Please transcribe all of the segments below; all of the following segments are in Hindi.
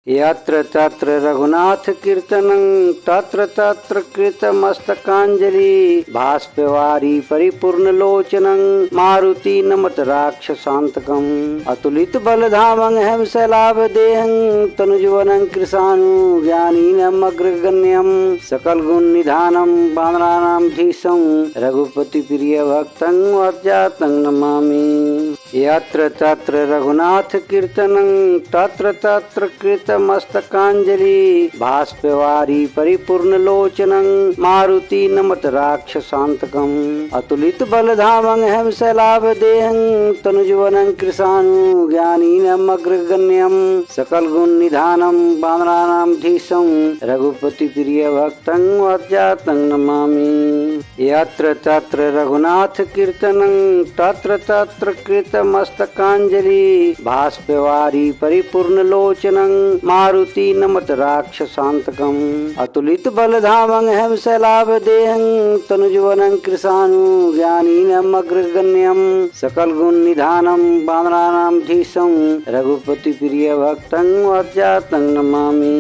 यत्र तत्र रघुनाथ कीर्तनं तत्र तत्र कृतमस्तकाञ्जलि भाष्पवारी परिपूर्णलोचनं मारुति नमत राक्षसान्तकम् अतुलित बलधामं हेमशैलाभदेहं तनुजुवनं कृशानु ज्ञानीनम् अग्रगण्यं सकल गुण निधानं वानराणां धीशं रघुपति प्रिय भक्तं वज्जातं नमामि। यत्र तत्र रघुनाथ कीर्तनं तत्र तत्र कृतमस्तकाञ्जलि भाष्पवारी परिपूर्णलोचनं मारुति नमत राक्षसान्तकम् अतुलित बलधामं हेमशैलाभदेहं तनुजुवनं कृशानु ज्ञानीनम् अग्रगण्यं सकल गुण निधानं वानराणां धीशं रघुपति प्रिय भक्तं वज्जातं नमामि। यत्र तत्र रघुनाथ कीर्तनं तत्र तत्र कृतमस्तकाञ्जलि भाष्पवारी परिपूर्णलोचनं मारुति नमत राक्षसान्तकम् अतुलित बलधामं हेमशैलाभदेहं तनुजुवनं कृशानु ज्ञानीनम् अग्रगण्यं सकल गुण निधानं वानराणां धीशं रघुपति प्रिय भक्तं वज्जातं नमामि।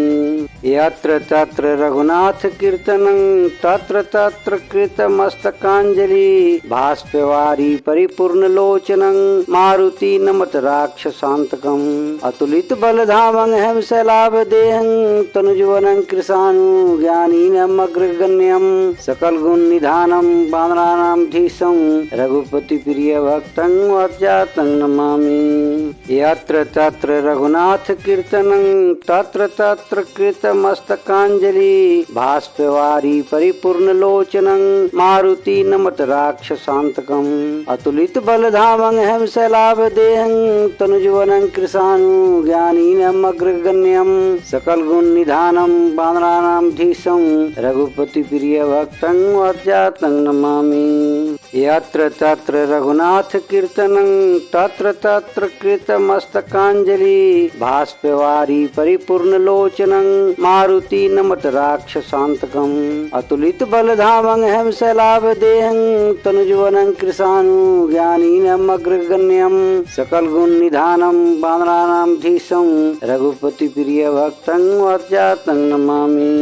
यत्र तत्र रघुनाथ कीर्तनं तत्र तत्र कृतमस्तकाञ्जलि भाष्पवारी परिपूर्णलोचनं मारुति नमत राक्षसान्तकम् अतुलित बलधामं हेमशैलाभदेहं तनुजुवनं कृशानु ज्ञानीनम् अग्रगण्यं सकल गुण निधानं वानराणां धीशं रघुपति प्रिय भक्तं वज्जातं नमामि। यत्र तत्र रघुनाथ कीर्तनं तत्र तत्र कृतमस्तकाञ्जलि भाष्पवारी परिपूर्णलोचनं मारुति नमत राक्षसान्तकम् अतुलित बलधामं हेमशैलाभदेहं तनुजुवनं कृशानु ज्ञानीनम् अग्रगण्यं सकल गुण निधानं वानराणां धीशं रघुपति प्रिय भक्तं वज्जातं नमामि। यत्र तत्र रघुनाथ कीर्तनं तत्र तत्र कृतमस्तकाञ्जलि भाष्पवारी परिपूर्णलोचनं मारुति नमत राक्षसान्तकम् अतुलित बलधामं हेमशैलाभदेहं तनुजुवनं कृशानु ज्ञानीनम् अग्रगण्यं सकल गुण निधानं वानराणां धीशं रघुपति प्रिय भक्तं वज्जातं नमामि।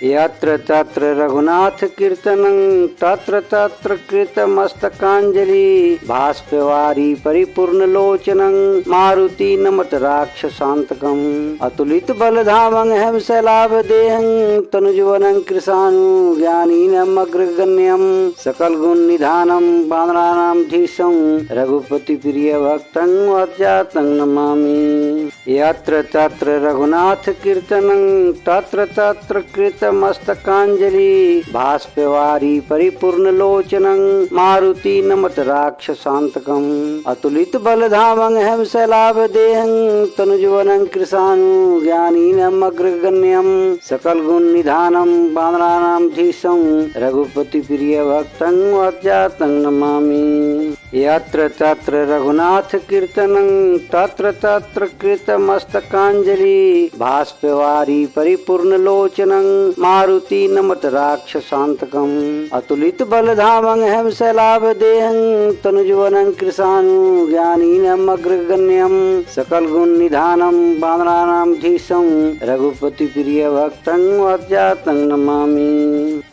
यत्र तत्र रघुनाथ कीर्तनं तत्र तत्र कृतमस्तकाञ्जलि भाष्पवारी परिपूर्णलोचनं मारुति नमत राक्षसान्तकम् अतुलित बलधामं हेमशैलाभदेहं तनुजुवनं कृशानु ज्ञानीनम् अग्रगण्यं सकल गुण निधानं वानराणां धीशं रघुपति प्रिय भक्तं वज्जातं नमामि। यत्र तत्र रघुनाथ कीर्तनं तत्र तत्र कृतमस्तकाञ्जलि भाष्पवारी परिपूर्णलोचनं मारुति नमत राक्षसान्तकम् अतुलित बलधामं हेमशैलाभदेहं तनुजुवनं कृशानु ज्ञानीनम् अग्रगण्यं सकल गुण निधानं वानराणां धीशं रघुपति प्रिय भक्तं वज्जातं नमामि। यत्र तत्र रघुनाथ कीर्तनं तत्र तत्र कृतमस्तकाञ्जलि भाष्पवारी परिपूर्णलोचनं मारुति नमत राक्षसान्तकम् अतुलित बलधामं हेमशैलाभदेहं तनुजुवनं कृशानु ज्ञानीनम् अग्रगण्यं सकल गुण निधानं वानराणां धीशं रघुपति प्रिय भक्तं वज्जातं नमामि।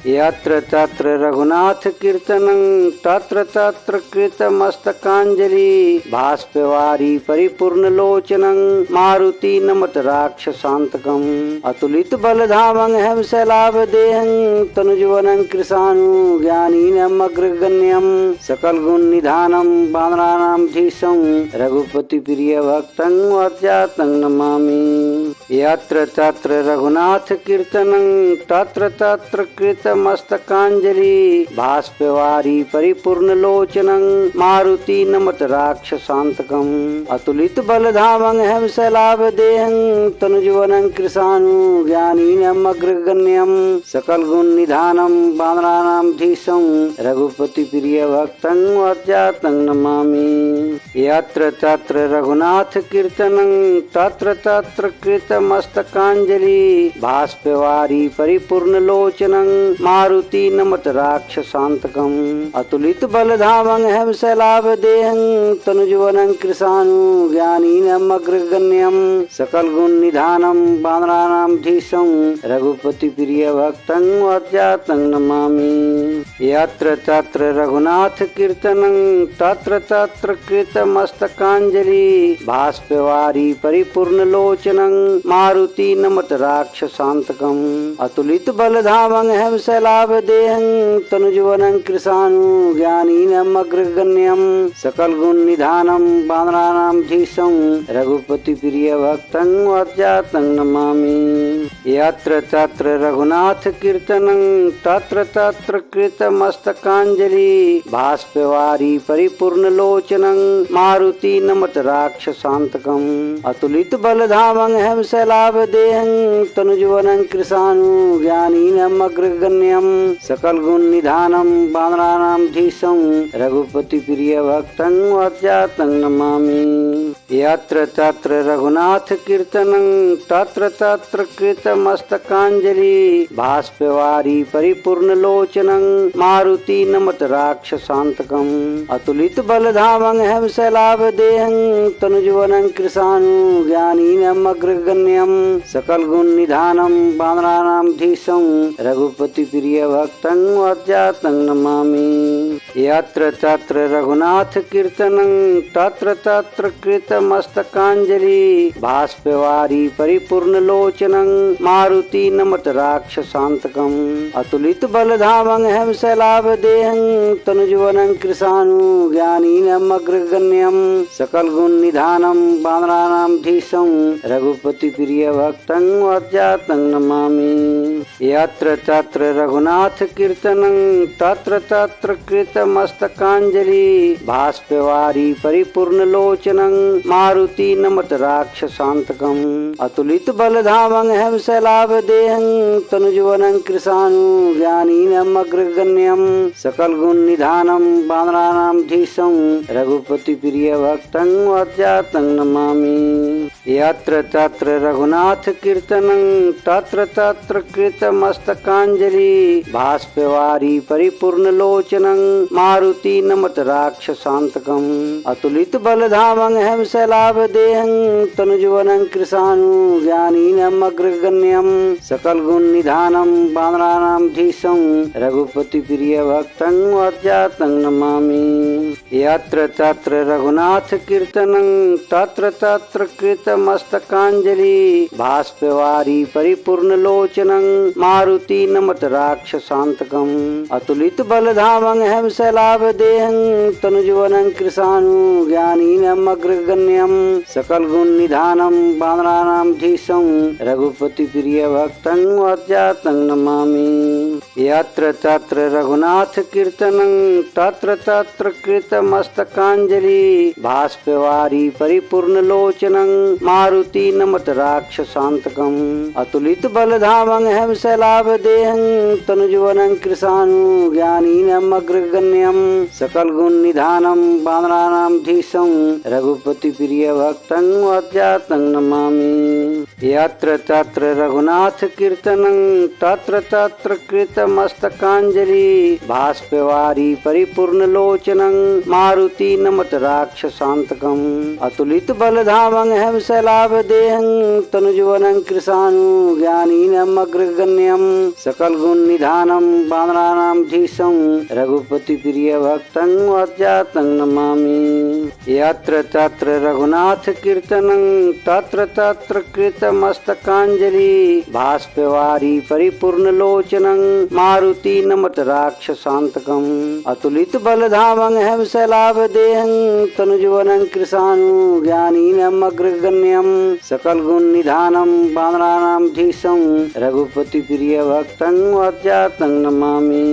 यत्र तत्र रघुनाथ कीर्तनं तत्र तत्र कृतमस्तकाञ्जलि भाष्पवारी परिपूर्णलोचनं मारुति नमत राक्षसान्तकम् अतुलित बलधामं हेमशैलाभदेहं तनुजुवनं कृशानु ज्ञानीनम् अग्रगण्यं सकल गुण निधानं वानराणां धीशं रघुपति प्रिय भक्तं वज्जातं नमामि। यत्र तत्र रघुनाथ कीर्तनं तत्र तत्र कृतमस्तकाञ्जलि भाष्पवारी परिपूर्णलोचनं मारुति नमत राक्षसान्तकम् अतुलित बलधामं हेमशैलाभदेहं तनुजुवनं कृशानु ज्ञानीनम् अग्रगण्यं सकल गुण निधानं वानराणां धीशं रघुपति प्रिय भक्तं वज्जातं नमामि। यत्र तत्र रघुनाथ कीर्तनं तत्र तत्र कृत कृतमस्तकाञ्जलि भास्पवारी परिपूर्णलोचनं मारुति नमत राक्षसान्तकम् अतुलित बलधामं हेमशैलाभदेहं तनुजुवनं कृशानु ज्ञानीनम् अग्रगण्यं सकल गुण निधानं वानराणां धीशं रघुपति प्रिय भक्तं अज्ञातं नमामि। यत्र तत्र रघुनाथ कीर्तनं तत्र तत्र कृतमस्तकाञ्जलि भास्पवारी परिपूर्णलोचनं मारुति नमत राक्षसान्तकम् अतुलित बलधामं हेमशैलाभदेहं तनुजुवनं कृशानु ज्ञानीनम् अग्रगण्यं सकल गुण निधानं वानराणां धीशं रघुपति प्रिय भक्तं अज्ञातं नमामि। यत्र तत्र रघुनाथ कीर्तनं तत्र तत्र कृतमस्तकाञ्जलि भास्पवारी परिपूर्णलोचनं मारुति नमत राक्षसान्तकम् अतुलित बलधामं हेमशैलाभदेहं तनुजुवनं कृशानु ज्ञानीनम् अग्रगण्यं सकल गुण निधानं वानराणां धीशं रघुपति प्रिय भक्तं अज्ञातं नमामि। यत्र तत्र रघुनाथ कीर्तनं तत्र तत्र कृतमस्तकाञ्जलि भास्पवारी परिपूर्णलोचनं मारुति नमत राक्षसान्तकम् अतुलित बलधामं हेमशैलाभदेहं तनुजुवनं कृशानु ज्ञानीनम् अग्रगण्यं सकल गुण निधानं वानराणां धीशं रघुपति प्रिय भक्तं अज्ञातं नमामि। यत्र तत्र रघुनाथ कीर्तनं तत्र तत्र कृतमस्तकाञ्जलि भास्पवारी परिपूर्णलोचनं मारुति नमत राक्षसान्तकम् अतुलित बलधामं हेमशैलाभदेहं तनुजुवनं कृशानु ज्ञानीनम् अग्रगण्यं सकल गुण निधानं वानराणां धीशं रघुपति प्रिय भक्तं अज्ञातं नमामि। यत्र तत्र रघुनाथ कीर्तनं तत्र तत्र कृतमस्तकाञ्जलि भास्पवारी परिपूर्णलोचनं मारुति नमत राक्षसान्तकम् अतुलित बलधामं हेमशैलाभदेहं तनुजुवनं कृशानु ज्ञानीनम् अग्रगण्यं सकल गुण निधानं वानराणां धीशं रघुपति प्रिय भक्तं अज्ञातं नमामि। यत्र तत्र रघुनाथ कीर्तनं तत्र तत्र कृतमस्तकाञ्जलि भास्पवारी परिपूर्णलोचनं मारुति नमत राक्षसान्तकम् अतुलित बलधामं हेमशैलाभदेहं तनुजुवनं कृशानु ज्ञानीनम् अग्रगण्यं सकल गुण निधानं वानराणां धीशं रघुपति प्रिय भक्तं अज्ञातं नमामि। यत्र तत्र रघुनाथ कीर्तनं तत्र तत्र कृतमस्तकाञ्जलि भास्पवारी परिपूर्णलोचनं मारुति नमत राक्षसान्तकम् अतुलित बलधामं हेमशैलाभदेहं तनुजुवनं कृशानु ज्ञानीनम् अग्रगण्यं सकल गुण निधानं वानराणां धीशं रघुपति प्रिय भक्तं अज्ञातं नमामि। यत्र तत्र रघुनाथ कीर्तनं तत्र तत्र कृतमस्तकाञ्जलि भास्पवारी परिपूर्णलोचनं मारुति नमत राक्षसान्तकम् अतुलित बलधामं हेमशैलाभदेहं तनुजुवनं कृशानु ज्ञानीनम् अग्रगण्यं सकल गुण निधानं वानराणां धीशं रघुपति प्रिय भक्तं अज्ञातं नमामि। यत्र तत्र रघुनाथ कीर्तनं तत्र तत्र कृतमस्तकाञ्जलि भास्पवारी परिपूर्णलोचनं मारुति नमत राक्षसान्तकम् अतुलित बलधामं हेमशैलाभदेहं तनुजुवनं कृशानु ज्ञानीनम् अग्रगण्यं सकल गुण निधानं वानराणां धीशं रघुपति प्रिय भक्तं अज्ञातं नमामि। यत्र तत्र रघुनाथ कीर्तनं तत्र तत्र कृतमस्तकाञ्जलि भास्पवारी परिपूर्णलोचनं मारुति नमत राक्षसान्तकम् अतुलित बलधामं हेमशैलाभदेहं तनुजुवनं कृशानु ज्ञानीनम् अग्रगण्यं सकल गुण निधानं वानराणां धीशं रघुपति प्रिय भक्तं अज्ञातं नमामि।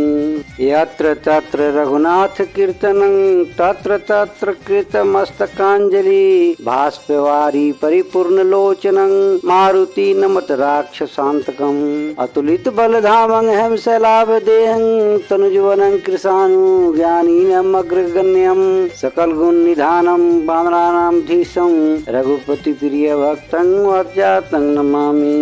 यत्र तत्र रघुनाथ कीर्तनं तत्र तत्र कृतमस्तकाञ्जलि भास्पवारी परिपूर्णलोचनं मारुति नमत राक्षसान्तकम् अतुलित बलधामं हेम शैलाभदेहं तनुजवनं कृशानु ज्ञानीनम् अग्रगण्यं सकल गुण निधानं वानराणां धीशं रघुपति प्रिय भक्तं वज्जातं नमामि।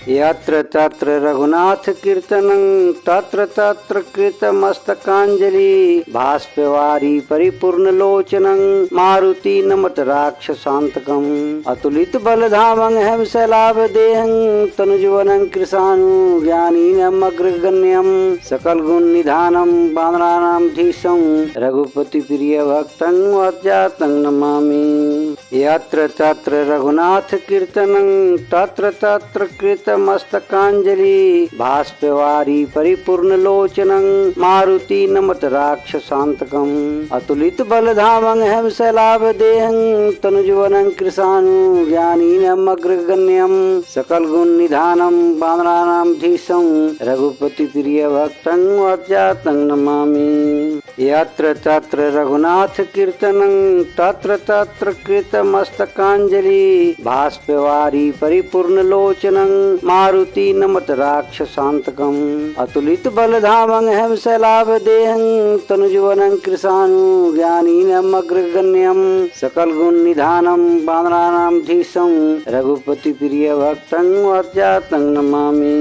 यत्र तत्र रघुनाथ कीर्तनं तत्र तत्र कृतमस्तकाञ्जलि भाष्पवारी परिपूर्ण लोचनं मारुति नमत राक्षसान्तकम् अतुलित बलधामं हेम शैलाभदेहं तनुजवनं कृशानु ज्ञानीनम् अग्रगण्यं सकल गुण निधानं वानराणां धीशं रघुपति प्रिय भक्तं वज्जातं नमामि। यत्र तत्र रघुनाथ कीर्तनं तत्र तत्र कृतमस्तकाञ्जलि भाष्पवारी परिपूर्ण लोचनं मारुति नमत राक्षसान्तकम् अतुलित बलधामं हेम शैलाभदेहं तनुजवनं कृशानु ज्ञानीनम् अग्रगण्यं सकल गुण निधानं वानराणां धीशं रघुपति प्रिय भक्तं वज्जातं नमामि। यत्र तत्र रघुनाथ कीर्तनं तत्र तत्र कृतमस्तकाञ्जलि भाष्पवारी परिपूर्ण लोचनं मारुति नमत राक्षसान्तकम् अतुलित बलधामं हेम शैलाभदेहं तनुजवनं कृशानु ज्ञानीनम् अग्रगण्यं सकल गुण निधानं वानराणां धीशं रघुपति प्रिय भक्तं वज्जातं नमामि।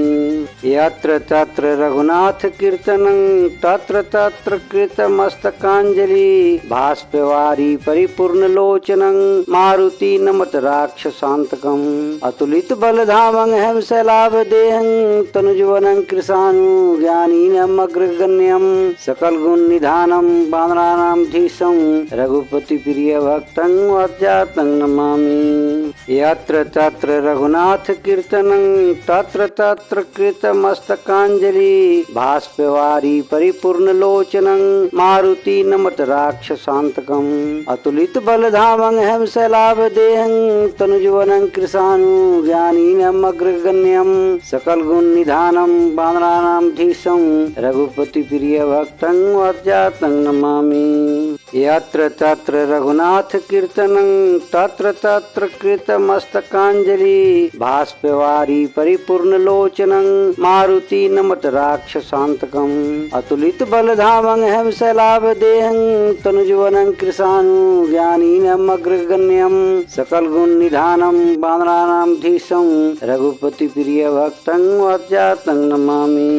यत्र तत्र रघुनाथ कीर्तनं तत्र तत्र कृतमस्तकाञ्जलि भाष्पवारी परिपूर्ण लोचनं मारुति नमत राक्षसान्तकम् अतुलित बलधामं हेम शैलाभदेहं तनुजवनं कृशानु ज्ञानीनम् अग्रगण्यं सकल गुण निधानं वानराणां धीशं रघुपति प्रिय भक्तं वज्जातं नमामि। यत्र तत्र रघुनाथ कीर्तनं तत्र तत्र कृतमस्तकाञ्जलि भाष्पवारी परिपूर्ण लोचनं मारुति नमत राक्षसान्तकम् अतुलित बलधामं हेम शैलाभदेहं तनुजवनं कृशानु ज्ञानीनम् अग्रगण्यं सकल गुण निधानं वानराणां धीशं रघुपति प्रिय भक्तं वज्जातं नमामि। यत्र तत्र रघुनाथ कीर्तनं तत्र तत्र कृतमस्तकाञ्जलि भाष्पवारी परिपूर्ण लोचनं मारुति नमत राक्षसान्तकम् अतुलित बलधामं हेम शैलाभदेहं तनुजवनं कृशानु ज्ञानीनम् अग्रगण्यं सकल गुण निधानं वानराणां धीशं रघुपति प्रिय भक्तं वज्जातं नमामि।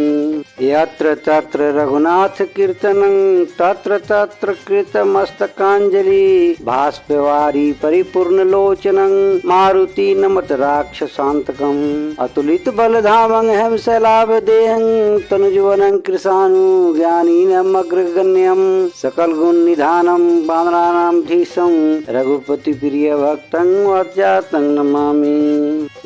यत्र तत्र रघुनाथ कीर्तनं तत्र तत्र कृतमस्तकाञ्जलि भाष्पवारी परिपूर्ण लोचनं मारुति नमत राक्षसान्तकम् अतुलित बलधामं हेम शैलाभदेहं तनुजवनं कृशानु ज्ञानीनम् अग्रगण्यं सकल गुण निधानं वानराणां धीशं रघुपति प्रिय भक्तं वज्जातं नमामि।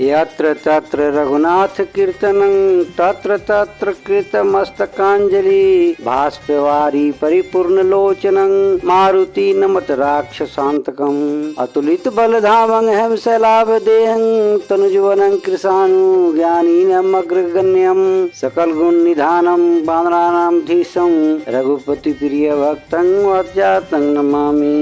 यत्र तत्र रघुनाथ कीर्तनं तत्र तत्र कृतमस्तकाञ्जलि भाष्पवारी परिपूर्ण लोचनं मारुति नमत राक्षसान्तकम् अतुलित बलधामं हेम शैलाभदेहं तनुजवनं कृशानु ज्ञानीनम् अग्रगण्यं सकल गुण निधानं वानराणां धीशं रघुपति प्रिय भक्तं वज्जातं नमामि।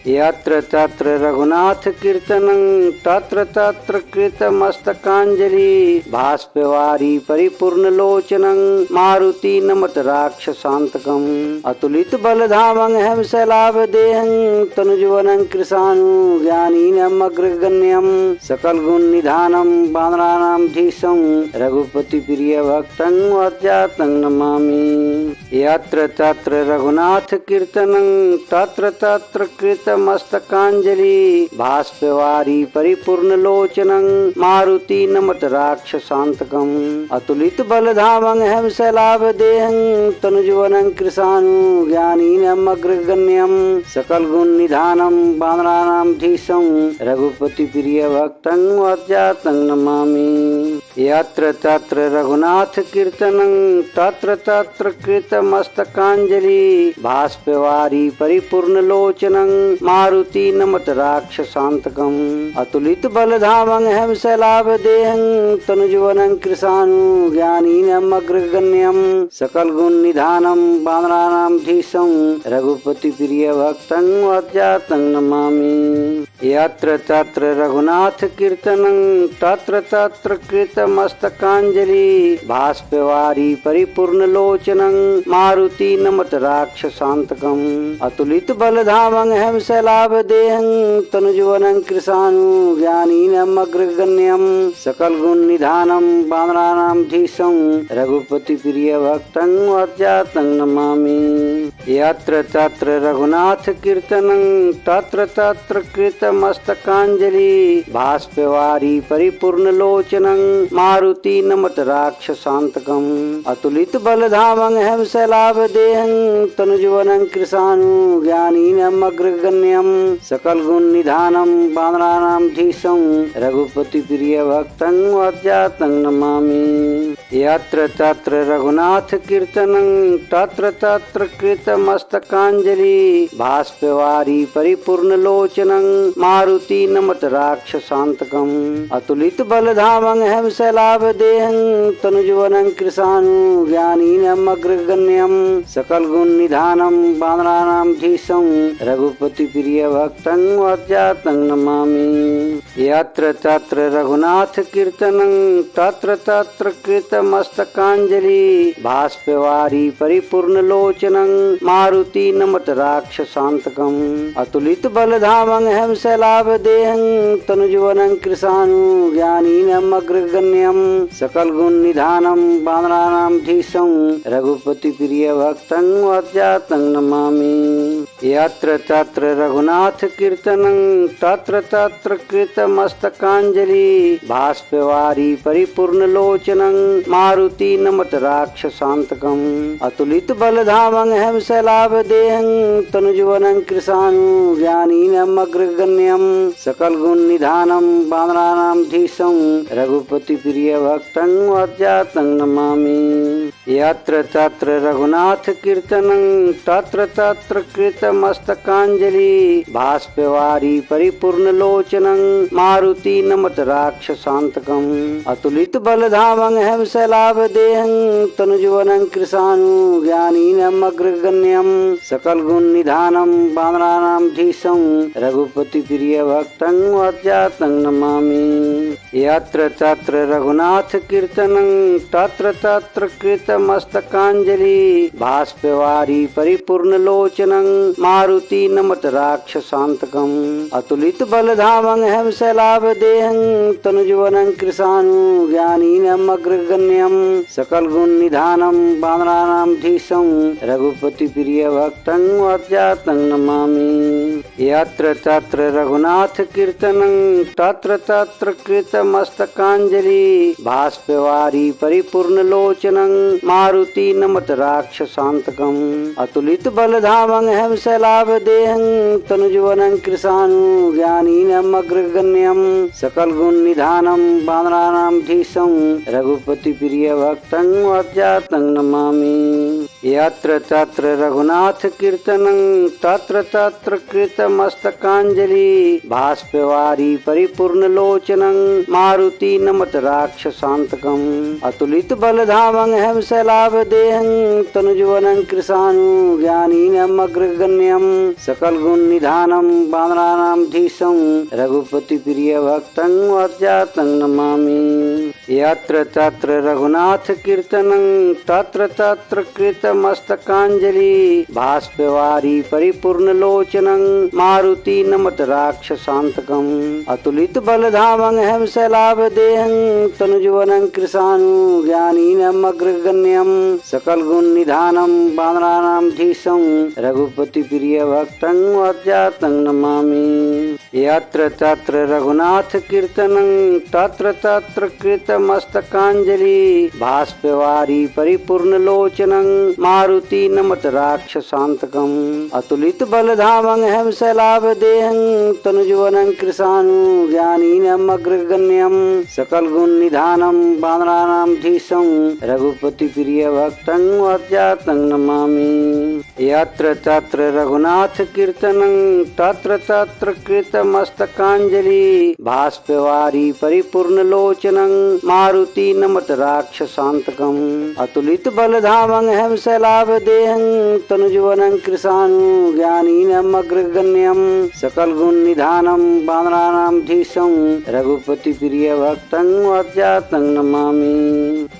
यत्र तत्र रघुनाथ कीर्तनं तत्र तत्र कृतमस्तकाञ्जलि भाष्पवारी परिपूर्ण लोचनं मारुति नमत राक्षसान्तकम् अतुलित बलधामं हेम शैलाभदेहं तनुजवनं कृशानु ज्ञानीनम् अग्रगण्यं सकल गुण निधानं वानराणां धीशं रघुपति प्रिय भक्तं वज्जातं नमामि। यत्र तत्र रघुनाथ कीर्तनं तत्र तत्र कृतमस्तकाञ्जलि भाष्पवारी परिपूर्ण लोचनं मारुति नमत राक्षसान्तकम् अतुलित बलधामं हेम शैलाभदेहं तनुजवनं कृशानु ज्ञानीनम् अग्रगण्यं सकल गुण निधानं वानराणां धीशं रघुपति प्रिय भक्तं वज्जातं नमामि। यत्र तत्र रघुनाथ कीर्तनं तत्र तत्र कृतमस्तकाञ्जलि भास्पवारी परिपूर्णलोचनं मारुति नमत राक्षसान्तकम् अतुलित बलधामं हेमशैलाभदेहं तनुजुवनं कृशानु ज्ञानीनम् अग्रगण्यं सकल गुण निधानं वानराणां धीशं रघुपति प्रिय भक्तं वज्जातं नमामि। यत्र तत्र रघुनाथ कीर्तनं तत्र तत्र कृतमस्तकाञ्जलि भास्पवारी परिपूर्णलोचनं मारुति नमत राक्षसान्तकम् अतुलित बलधामं हेमशैलाभदेहं तनुजुवनं कृशानु ज्ञानीनम् अग्रगण्यं सकल गुण निधानं वानराणां धीशं रघुपति प्रिय भक्तं वज्जातं नमामि। यत्र तत्र रघुनाथ कीर्तनं तत्र तत्र कृतमस्तकाञ्जलि भास्पवारी परिपूर्णलोचनं मारुति नमत राक्षसान्तकम् अतुलित बलधामं हेमशैलाभदेहं तनुजुवनं कृशानु ज्ञानीनम् अग्रगण्यं सकल गुण निधानं वानराणां धीशं रघुपति प्रिय भक्तं वज्जातं नमामि। यत्र तत्र रघुनाथ कीर्तनं तत्र तत्र कृतमस्तकाञ्जलि भास्पवारी परिपूर्णलोचनं मारुति नमत राक्षसान्तकम् अतुलित बलधामं हेमशैलाभदेहं तनुजुवनं कृशानु ज्ञानीनम् अग्रगण्यं सकल गुण निधानं वानराणां धीशं रघुपति प्रिय भक्तं वज्जातं नमामि। यत्र तत्र रघुनाथ कीर्तनं तत्र तत्र कृतमस्तकाञ्जलि भास्पवारी परिपूर्णलोचनं मारुति नमत राक्षसान्तकम् अतुलित बलधामं हेमशैलाभदेहं तनुजुवनं कृशानु ज्ञानीनम् अग्रगण्यं सकल गुण निधानं वानराणां धीशं रघुपति प्रिय भक्तं वज्जातं नमामि। यत्र तत्र रघुनाथ कीर्तनं तत्र तत्र कृतमस्तकाञ्जलि भास्पवारी परिपूर्णलोचनं मारुति नमत राक्षसान्तकम् अतुलित बलधामं हेमशैलाभदेहं तनुजुवनं कृशानु ज्ञानीनम् अग्रगण्यं सकल गुण निधानं वानराणां धीशं रघुपति प्रिय भक्तं वज्जातं नमामि। यत्र तत्र रघुनाथ कीर्तनं तत्र तत्र कृतमस्तकाञ्जलि भास्पवारी परिपूर्णलोचनं मारुति नमत राक्षसान्तकम् अतुलित बलधामं हेमशैलाभदेहं तनुजुवनं कृशानु ज्ञानीनम् अग्रगण्यं सकल गुण निधानं वानराणां धीशं रघुपति प्रिय भक्तं वज्जातं नमामि। यत्र तत्र रघुनाथ कीर्तनं तत्र तत्र कृतमस्तकाञ्जलि भास्पवारी परिपूर्णलोचनं मारुति नमत राक्षसान्तकम् अतुलित बलधामं हेमशैलाभदेहं तनुजुवनं कृशानु ज्ञानीनम् अग्रगण्यं सकल गुण निधानं वानराणां धीशं रघुपति प्रिय भक्तं वज्जातं नमामि। यत्र तत्र रघुनाथ कीर्तनं तत्र तत्र कृतमस्तकाञ्जलि भास्पवारी परिपूर्णलोचनं मारुति नमत राक्षसान्तकम् अतुलित बलधामं हेमशैलाभदेहं तनुजुवनं कृशानु ज्ञानीनम् अग्रगण्यं सकल गुण निधानं वानराणां धीशं रघुपति प्रिय भक्तं वज्जातं नमामि। यत्र तत्र रघुनाथ कीर्तनं तत्र तत्र कृतमस्तकाञ्जलि भास्पवारी परिपूर्णलोचनं मारुति नमत राक्षसान्तकम् अतुलित बलधामं हेमशैलाभदेहं तनुजुवनं कृशानु ज्ञानीनम् अग्रगण्यं सकल गुण निधानं वानराणां धीशं रघुपति प्रिय भक्तं वज्जातं नमामि। यत्र तत्र रघुनाथ कीर्तनं तत्र तत्र कृतमस्तकाञ्जलि भास्पवारी परिपूर्णलोचनं मारुति नमत राक्षसान्तकम् अतुलित बलधामं हेमशैलाभदेहं तनुजुवनं कृशानु ज्ञानीनम् अग्रगण्यं सकल गुण निधानं वानराणां धीशं रघुपति प्रिय भक्तं वज्जातं नमामि। यत्र तत्र रघुनाथ कीर्तनं तत्र तत्र कृतमस्तकाञ्जलि भाष्पवारी परिपूर्णलोचनं मारुति नमत राक्षसान्तकम् अतुलित बलधामं हेमशैलाभदेहं तनुजुवनं कृशानु ज्ञानीनम् अग्रगण्यं सकल गुण निधानं वानराणां धीशं रघुपति प्रिय भक्तं अज्ञातं नमामि। यत्र तत्र रघुनाथ कीर्तनं तत्र तत्र कृतमस्तकाञ्जलि भाष्पवारी परिपूर्णलोचनं मारुति नमत राक्षसान्तकम् अतुलित बलधामं हेमशैलाभदेहं तनुजुवनं कृशानु ज्ञानीनम् अग्रगण्यं सकल गुण निधानं वानराणां धीशं रघुपति प्रिय भक्तं अज्ञातं नमामि।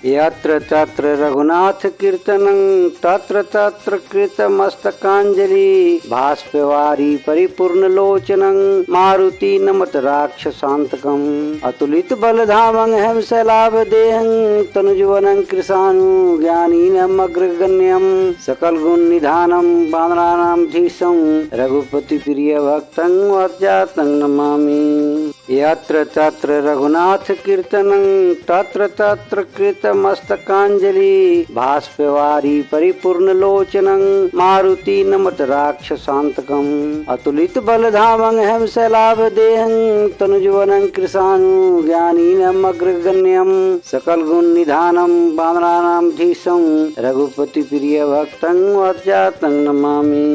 यत्र तत्र रघुनाथ कीर्तनं तत्र तत्र कृतमस्तकाञ्जलि भाष्पवारी परिपूर्णलोचनं मारुति नमत राक्षसान्तकम् अतुलित बलधामं हेमशैलाभदेहं तनुजुवनं कृशानु ज्ञानीनम् अग्रगण्यं सकल गुण निधानं वानराणां धीशं रघुपति प्रिय भक्तं अज्ञातं नमामि। यत्र तत्र रघुनाथ कीर्तनं तत्र तत्र कृतमस्तकाञ्जलि भाष्पवारी परिपूर्णलोचनं मारुति नमत राक्षसान्तकम् अतुलित बलधामं हेमशैलाभदेहं तनुजुवनं कृशानु ज्ञानीनम् अग्रगण्यं सकल गुण निधानं वानराणां धीशं रघुपति प्रिय भक्तं अज्ञातं नमामि।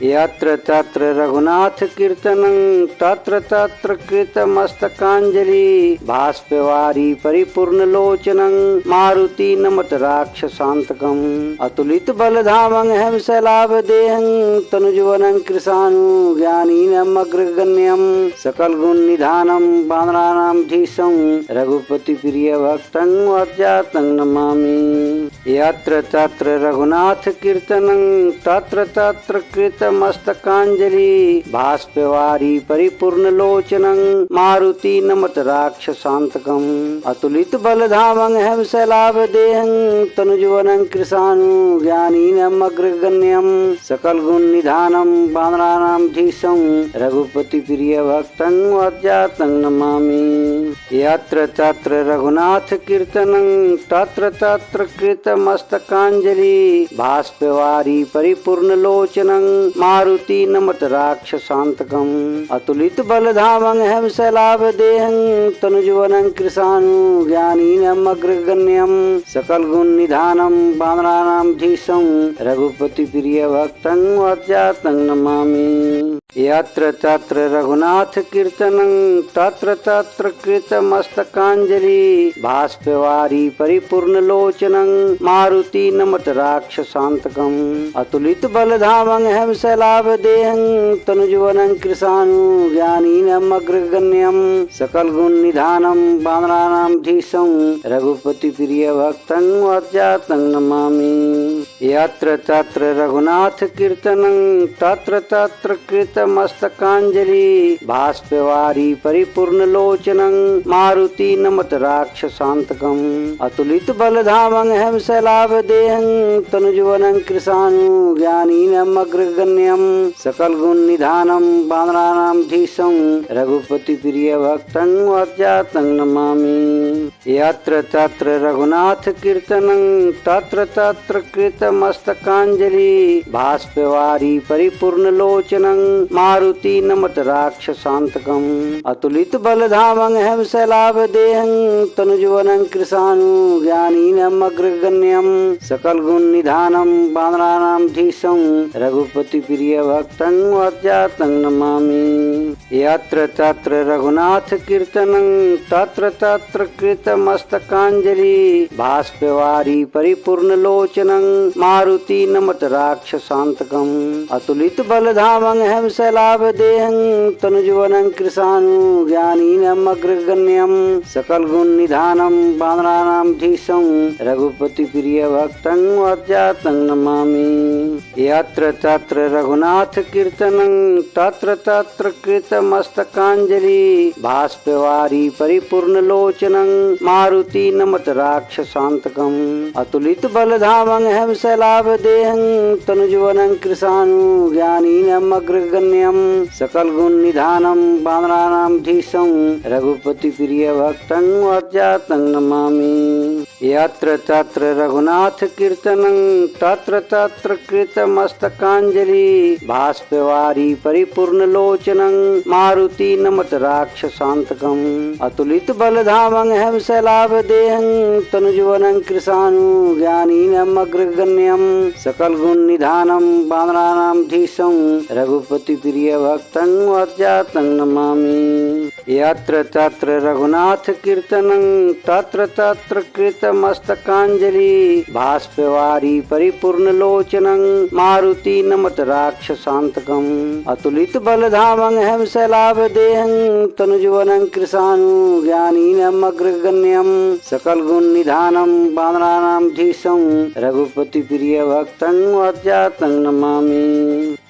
यत्र तत्र रघुनाथ कीर्तनं तत्र तत्र कृतमस्तकाञ्जलि भाष्पवारी परिपूर्णलोचनं मारुति नमत राक्षसान्तकम् अतुलित बलधामं हेमशैलाभदेहं तनुजुवनं कृशानु ज्ञानीनम् अग्रगण्यं सकल गुण निधानं वानराणां धीशं रघुपति प्रिय भक्तं अज्ञातं नमामि। यत्र तत्र रघुनाथ कीर्तनं तत्र तत्र कृतमस्तकाञ्जलि भाष्पवारी परिपूर्णलोचनं मारुति नमत राक्षसान्तकम् अतुलित बलधामं हेमशैलाभदेहं तनुजुवनं कृशानु ज्ञानीनम् अग्रगण्यं सकल गुण निधानं वानराणां धीशं रघुपति प्रिय भक्तं अज्ञातं नमामि। यत्र तत्र रघुनाथ कीर्तनं तत्र तत्र कृतमस्तकाञ्जलि भाष्पवारी परिपूर्णलोचनं मारुति नमत राक्षसान्तकम् अतुलित बलधामं हेमशैलाभदेहं तनुजुवनं कृशानु ज्ञानीनम् अग्रगण्यं सकल गुण निधानं वानराणां धीशं रघुपति प्रिय भक्तं अज्ञातं नमामि। यत्र तत्र रघुनाथ कीर्तनं तत्र तत्र कृतमस्तकाञ्जलि भाष्पवारी परिपूर्णलोचनं मारुति नमत राक्षसान्तकम् अतुलित बलधामं हेमशैलाभदेहं तनुजुवनं कृशानु ज्ञानीनम् अग्रगण्यं सकल गुण निधानं वानराणां धीशं रघुपति प्रिय भक्तं अज्ञातं नमामि। यत्र तत्र रघुनाथ कीर्तनं तत्र तत्र कृतमस्तकाञ्जलि भाष्पवारी परिपूर्णलोचनं मारुति नमत राक्षसान्तकम् अतुलित बलधामं हेमशैलाभदेहं तनुजुवनं कृशानु ज्ञानीनम् अग्रगण्यं सकल गुण निधानं वानराणां धीशं रघुपति प्रिय भक्तं अज्ञातं नमामि। यत्र तत्र रघुनाथ कीर्तनं तत्र तत्र कृतमस्तकाञ्जलि भाष्पवारी परिपूर्णलोचनं मारुति नमत राक्षसान्तकम् अतुलित बलधामं हेमशैलाभदेहं तनुजुवनं कृशानु ज्ञानीनम् अग्रगण्यं सकल गुण निधानं वानराणां धीशं रघुपति प्रिय भक्तं अज्ञातं नमामि। यत्र तत्र रघुनाथ कीर्तनं तत्र तत्र कृतमस्तकाञ्जलि भाष्पवारी परिपूर्णलोचनं मारुति नमत राक्षसान्तकम् अतुलित बलधामं हेमशैलाभदेहं तनुजुवनं कृशानु ज्ञानीनम् अग्रगण्यं सकल गुण निधानं वानराणां धीशं रघुपति प्रिय भक्तं अज्ञातं नमामि। यत्र तत्र रघुनाथ कीर्तनं तत्र तत्र कृतमस्तकाञ्जलि भाष्पवारी परिपूर्णलोचनं मारुति नमत राक्षसान्तकम् अतुलित बलधामं हेमशैलाभदेहं शैलाभदेहं तनुजुवनं कृशानु ज्ञानीनम् अग्रगण्यं सकल गुण निधानं वानराणां धीशं रघुपति प्रिय भक्तं अज्ञातं नमामि। यत्र तत्र रघुनाथ कीर्तनं तत्र तत्र कृतमस्तकाञ्जलि भाष्पवारी परिपूर्ण लोचनं मारुति नमत राक्षसान्तकम् अतुलित बलधामं हेम शैलाभदेहं तनुजुवनं कृशानु ज्ञानीनम् अग्रगण्यं सकल गुण निधानं वानराणां धीशं रघुपति प्रिय भक्तं अज्ञातं नमामि। यत्र तत्र रघुनाथ कीर्तनं तत्र तत्र कृतमस्तकाञ्जलि भाष्पवारी परिपूर्ण लोचनं मारुति नमत राक्षसान्तकम् अतुलित बलधामं हेम शैलाभदेहं तनुजुवनं कृशानु ज्ञानीनम् अग्रगण्यं सकल गुण निधानं वानराणां धीशं रघुपति प्रिय भक्तं अज्ञातं नमामि।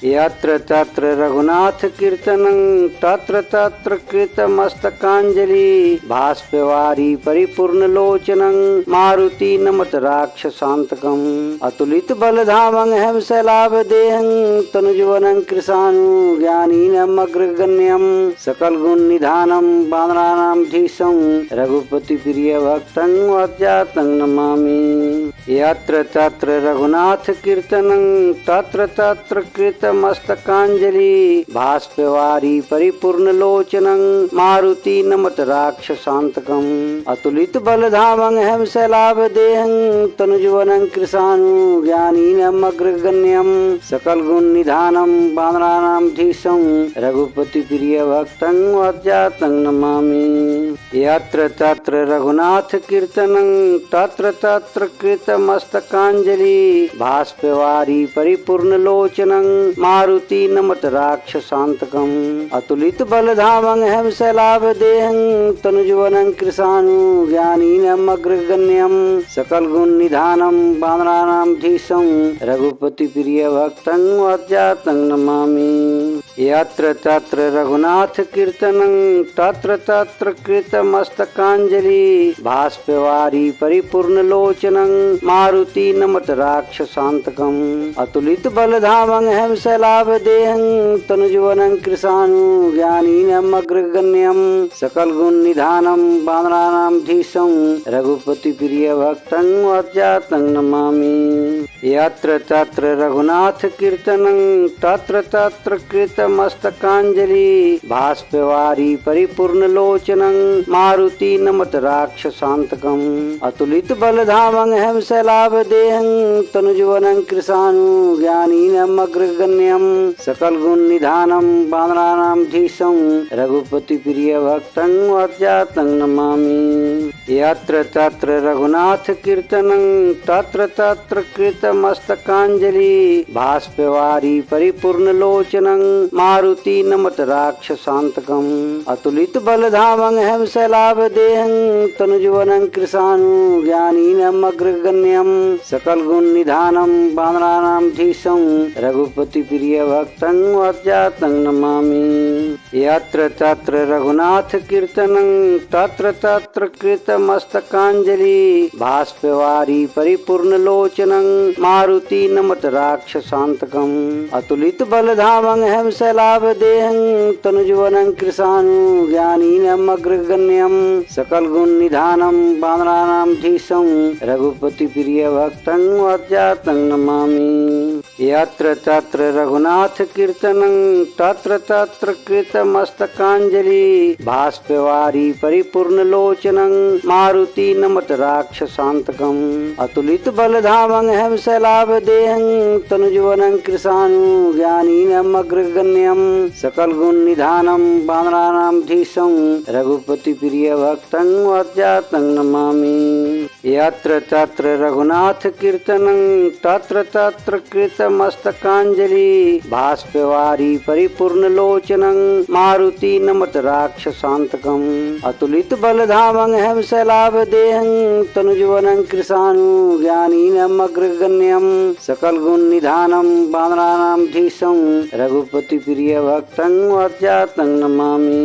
यत्र तत्र रघुनाथ कीर्तनं तत्र तत्र कृतमस्तकाञ्जलि भाष्पवारी परिपूर्ण लोचनं मारुति नमत राक्षसान्तकम् अतुलित बलधामं हेम शैलाभदेहं तनुजुवनं कृशानु ज्ञानीनम् अग्रगण्यं सकल गुण निधानं वानराणां धीशं रघुपति प्रिय भक्तं अज्ञातं नमामि। यत्र तत्र रघुनाथ कीर्तनं तत्र तत्र कृतमस्तकाञ्जलि भाष्पवारी परिपूर्ण लोचनं मारुति नमत राक्षसान्तकम् अतुलित बलधामं हेम शैलाभदेहं तनुजुवनं कृशानु ज्ञानीनम् अग्रगण्यं सकल गुण निधानं वानराणां धीशं रघुपति प्रिय भक्तं अज्ञातं नमामि। यत्र तत्र रघुनाथ कीर्तनं तत्र तत्र कृतमस्तकाञ्जलि भाष्पवारी परिपूर्ण लोचनं मारुति नमत राक्षसान्तकम् अतुलित बलधामं हेम शैलाभदेहं तनुजुवनं कृशानु ज्ञानीनम् अग्रगण्यं सकल गुण निधानं वानराणां धीशं रघुपति प्रिय भक्तं अज्ञातं नमामि। यत्र तत्र रघुनाथ कीर्तनं तत्र तत्र कृतमस्तकाञ्जलि भाष्पवारी परिपूर्ण लोचनं मारुति नमत राक्षसान्तकम् अतुलित बलधामं हेम शैलाभदेहं तनुजुवनं कृशानु ज्ञानीनम् अग्रगण्यं सकल गुण निधानं वानराणां धीशं रघुपति प्रिय भक्तं अज्ञातं नमामि। यत्र तत्र रघुनाथ कीर्तनं तत्र तत्र कृतमस्तकाञ्जलि भाष्पवारी परिपूर्ण लोचनं मारुति नमत राक्षसान्तकम् अतुलित बलधामं हेम शैलाभदेहं तनुजुवनं कृशानु ज्ञानीनम् अग्रगण्यं सकल गुण निधानं वानराणां धीशं रघुपति प्रिय भक्तं अज्ञातं नमामि। यत्र तत्र रघुनाथ कीर्तनं तत्र तत्र कृतमस्तकाञ्जलि भाष्पवारी परिपूर्ण लोचनं मारुति नमत राक्षसान्तकम् अतुलित बलधामं हेम शैलाभदेहं तनुजुवनं कृशानु ज्ञानीनम् अग्रगण्यं सकल गुण निधानं वानराणां धीशं रघुपति प्रिय भक्तं अज्ञातं नमामि। यत्र तत्र रघुनाथ कीर्तनं तत्र तत्र कृतमस्तकाञ्जलि भाष्पवारी परिपूर्ण लोचनं मारुति नमत राक्षसान्तकम् अतुलित बलधामं हेम शैलाभदेहं तनुजुवनं कृशानु ज्ञानीनम् अग्रगण्यं सकल गुण निधानं वानराणां धीशं रघुपति प्रिय भक्तं अज्ञातं नमामि। यत्र तत्र रघुनाथ कीर्तनं तत्र तत्र कृतमस्तकाञ्जलि भाष्पवारी परिपूर्ण लोचनं मारुति नमत राक्षसान्तकम् अतुलित बलधामं हेम शैलाभदेहं तनुजुवनं कृशानु ज्ञानीनम् अग्रगण्यं सकल गुण निधानं वानराणां धीशं रघुपति प्रिय भक्तं अज्ञातं नमामि। यत्र तत्र रघुनाथ कीर्तनं तत्र तत्र कृतमस्तकाञ्जलि भाष्पवारी परिपूर्ण लोचनं मारुति नमत राक्षसान्तकम् अतुलित बलधामं हेम शैलाभदेहं तनुजुवनं कृशानु ज्ञानीनम् अग्रगण्यं सकल गुण निधानं वानराणां धीशं रघुपति प्रिय भक्तं अज्ञातं नमामि।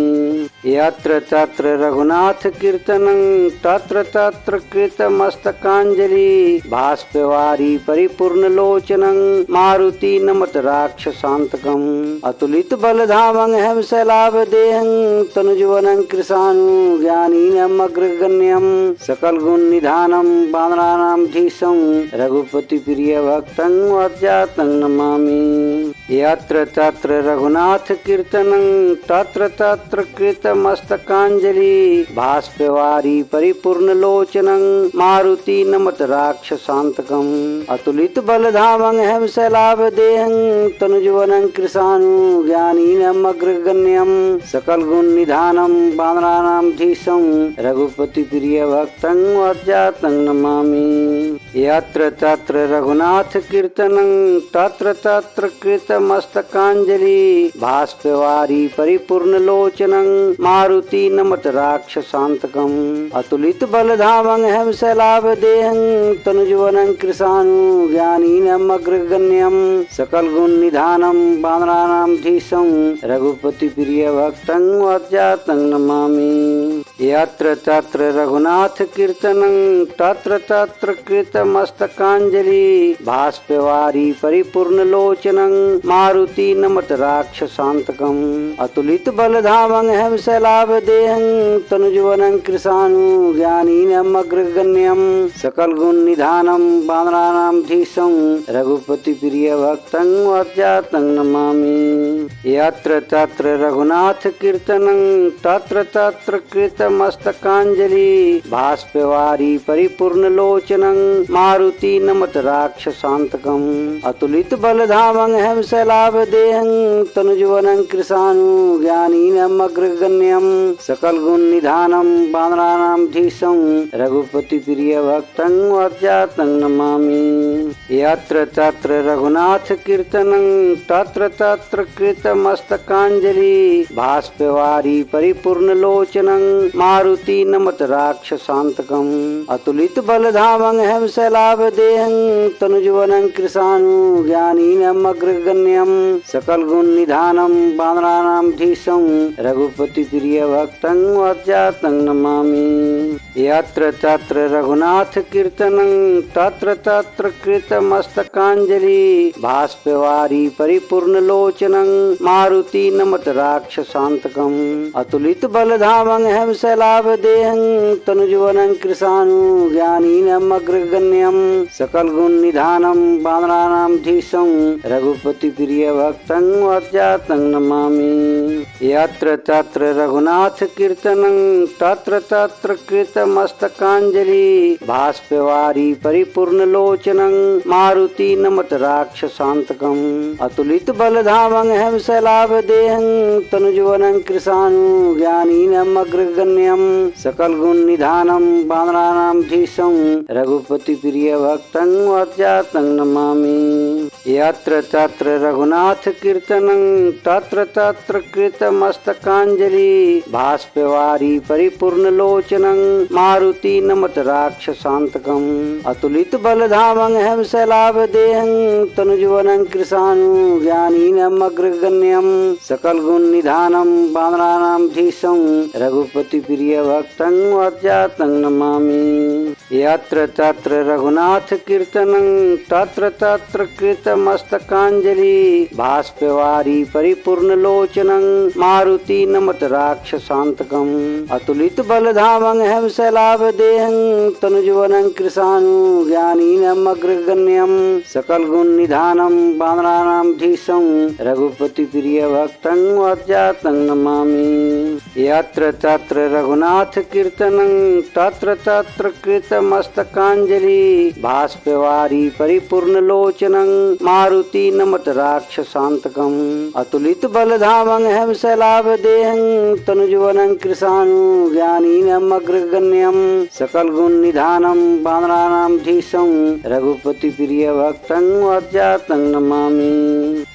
यत्र तत्र रघुनाथ कीर्तनं तत्र तत्र कृतमस्तकाञ्जलि भाष्पवारी परिपूर्णलोचनं मारुति नमत राक्षसान्तकम् अतुलित बलधामं हेमशैलाभदेहं तनुजुवनं कृशानु ज्ञानीनम् अग्रगण्यं सकल गुण निधानं वानराणां धीशं रघुपति प्रिय भक्तं वज्जातं नमामि। यत्र तत्र रघुनाथ कीर्तनं तत्र तत्र कृतमस्तकाञ्जलि भाष्पवारी परिपूर्णलोचनं मारुति नमत राक्षसान्तकम् अतुलित बलधामं हेमशैलाभदेहं तनुजुवनं कृशानु ज्ञानीनम् अग्रगण्यं सकल गुण निधानं वानराणां धीशं रघुपति प्रिय भक्तं वज्जातं नमामि। यत्र तत्र रघुनाथ कीर्तनं तत्र तत्र कृतमस्तकाञ्जलि भाष्पवारी परिपूर्णलोचनं मारुति नमत राक्षसान्तकम् अतुलित बलधामं हेमशैलाभदेहं तनुजुवनं कृशानु ज्ञानीनम् अग्रगण्यं सकल गुण निधानं वानराणां धीशं रघुपति प्रिय भक्तं वज्जातं नमामि। यत्र तत्र रघुनाथ कीर्तनं तत्र तत्र कृतमस्तकाञ्जलि भाष्पवारी परिपूर्णलोचनं मारुति नमत राक्षसान्तकम् अतुलित बलधामं हेमशैलाभदेहं तनुजुवनं कृशानु ज्ञानीनम् अग्रगण्यं सकल गुण निधानं वानराणां धीशं रघुपति प्रिय भक्तं वज्जातं नमामि। यत्र तत्र रघुनाथ कीर्तनं तत्र तत्र कृतमस्तकाञ्जलि भाष्पवारी परिपूर्णलोचनं मारुति नमत राक्षसान्तकम् अतुलित बलधामं हेमशैलाभदेहं तनुजुवनं कृशानु ज्ञानीनम् अग्रगण्यं सकल गुण निधानं वानराणां धीशं रघुपति प्रिय भक्तं वज्जातं नमामि। यत्र तत्र रघुनाथ कीर्तनं तत्र तत्र कृतमस्तकाञ्जलि भाष्पवारी परिपूर्णलोचनं मारुति नमत राक्षसान्तकम् अतुलित बलधामं हेमशैलाभदेहं तनुजुवनं कृशानु ज्ञानीनम् अग्रगण्यं सकल गुण निधानं वानराणां धीशं रघुपति प्रिय भक्तं वज्जातं नमामि। यत्र तत्र रघुनाथ कीर्तनं तत्र तत्र कृतमस्तकाञ्जलि भाष्पवारी परिपूर्णलोचनं मारुति नमत राक्षसान्तकम् अतुलित बलधामं हेमशैलाभदेहं तनुजुवनं कृशानु ज्ञानीनम् अग्रगण्यं सकल गुण निधानं वानराणां धीशं रघुपति प्रिय भक्तं वज्जातं नमामि। यत्र तत्र रघुनाथ कीर्तनं तत्र तत्र कृतमस्तकाञ्जलि भाष्पवारी परिपूर्णलोचनं मारुति नमत राक्षसान्तकम् अतुलित बलधामं हेमशैलाभदेहं तनुजुवनं कृशानु ज्ञानीनम् अग्रगण्यं सकल गुण निधानं वानराणां धीशं रघुपति प्रिय भक्तं वज्जातं नमामि। यत्र तत्र रघुनाथ कीर्तनं तत्र तत्र कृतमस्तकाञ्जलि भाष्पवारी परिपूर्णलोचनं मारुति नमत राक्षसान्तकम् अतुलित बलधामं हेमशैलाभदेहं तनुजुवनं कृशानु ज्ञानीनम् अग्रगण्यं सकल गुण निधानं वानराणां धीशं रघुपति प्रिय भक्तं वज्जातं नमामि। यत्र तत्र रघुनाथ कीर्तनं तत्र तत्र कृतमस्तकाञ्जलि भाष्पवारी परिपूर्णलोचनं मारुति नमत राक्षसान्तकम् अतुलित बलधामं हेमशैलाभदेहं तनुजुवनं कृशानु ज्ञानीनम् अग्रगण्यं सकल गुण निधानं वानराणां धीशं रघुपति प्रिय भक्तं वज्जातं नमामि। यत्र तत्र रघुनाथ कीर्तनं तत्र तत्र कृतमस्तकाञ्जलि भाष्पवारी परिपूर्णलोचनं मारुति नमत राक्षसान्तकम् अतुलित बलधामं हेमशैलाभदेहं तनुजुवनं कृशानु ज्ञानीनम् अग्रगण्यं सकल गुण निधानं वानराणां धीशं रघुपति प्रिय भक्तं वज्जातं नमामि।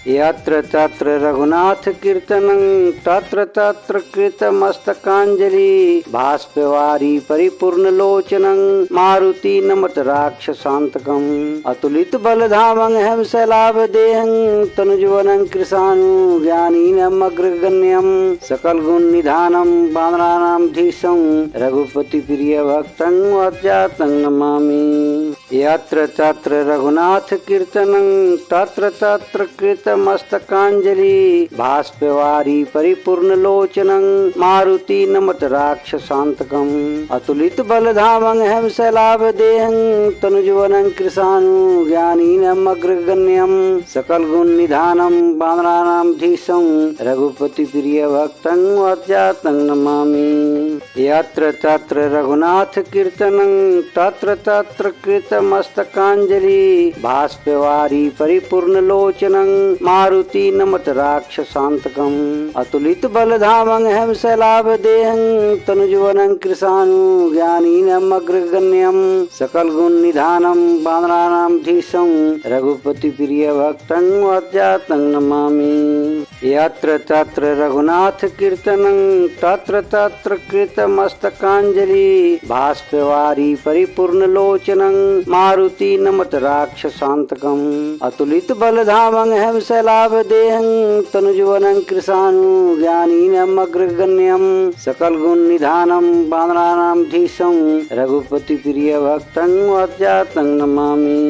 यत्र तत्र रघुनाथ कीर्तनं तत्र तत्र कृतमस्तकाञ्जलि भाष्पवारी परिपूर्णलोचनं मारुति नमत राक्षसान्तकम् अतुलित बलधामं हेमशैलाभदेहं तनुजवनं कृशानु ज्ञानीनम् अग्रगण्यं सकल गुण निधानं वानराणां धीशं रघुपति प्रिय भक्तं वज्जातं नमामि। यत्र तत्र रघुनाथ कीर्तनं तत्र तत्र कृतमस्तकाञ्जलि भाष्पवारी परिपूर्णलोचनं मारुति नमत राक्षसान्तकम् अतुलित बलधामं हेमशैलाभदेहं तनुजवनं कृशानु ज्ञानीनम् अग्रगण्यं सकल गुण निधानं वानराणां धीशं रघुपति प्रिय भक्तं वज्जातं नमामि। यत्र तत्र रघुनाथ कीर्तनं तत्र तत्र कृतमस्तकाञ्जलि भाष्पवारी परिपूर्णलोचनं मारुति नमत राक्षसान्तकम् अतुलित बलधामं हेमशैलाभदेहं तनुजवनं कृशानु ज्ञानीनम् अग्रगण्यं सकल गुण निधानं वानराणां धीशं रघुपति प्रिय भक्तं वज्जातं नमामि। यत्र तत्र रघुनाथ कीर्तनं तत्र तत्र कृतमस्तकाञ्जलि भाष्पवारी परिपूर्णलोचनं मारुति नमत राक्षसान्तकम् अतुलित बलधामं हेमशैलाभदेहं तनुजवनं कृशानु ज्ञानीनम् अग्रगण्यं सकल गुण निधानं वानराणां धीशं रघुपति प्रिय भक्तं वज्जातं नमामि।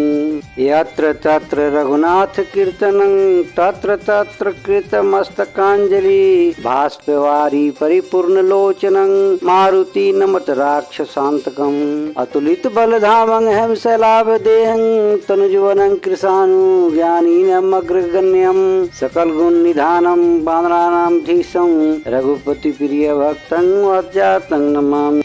यत्र तत्र रघुनाथ कीर्तनं तत्र तत्र कृतमस्तकाञ्जलि भाष्पवारी परिपूर्णलोचनं मारुति नमत राक्षसान्तकम् अतुलित बलधामं हेमशैलाभदेहं तनुजवनं कृशानु ज्ञानीनम् अग्रगण्यं सकल गुण निधानं वानराणां धीशं रघुपति प्रिय भक्तं वज्जातं नमामि।